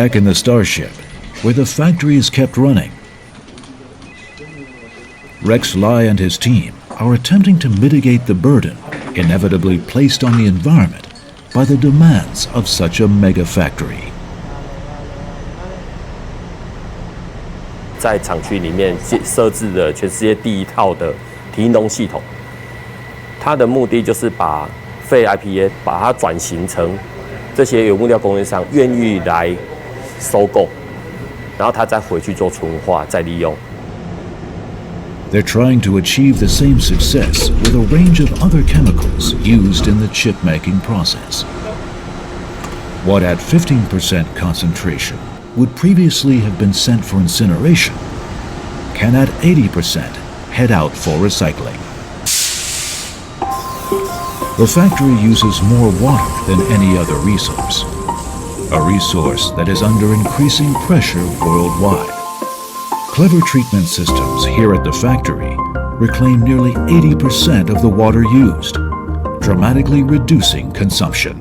Back in the Starship, where the factory is kept running, Rex Lai and his team are attempting to mitigate the burden inevitably placed on the environment by the demands of such a mega factory. 在厂区里面设置了全世界第一套的提笼系统，它的目的就是把废 IPA 把它转型成这些原物料供应商愿意来收购，然后它再回去做纯化再利用。 They're trying to achieve the same success with a range of other chemicals used in the chip-making process. What at 15% concentration would previously have been sent for incineration can at 80% head out for recycling. The factory uses more water than any other resource, a resource that is under increasing pressure worldwide. Clever treatment systems here at the factory reclaim nearly 80% of the water used, dramatically reducing consumption.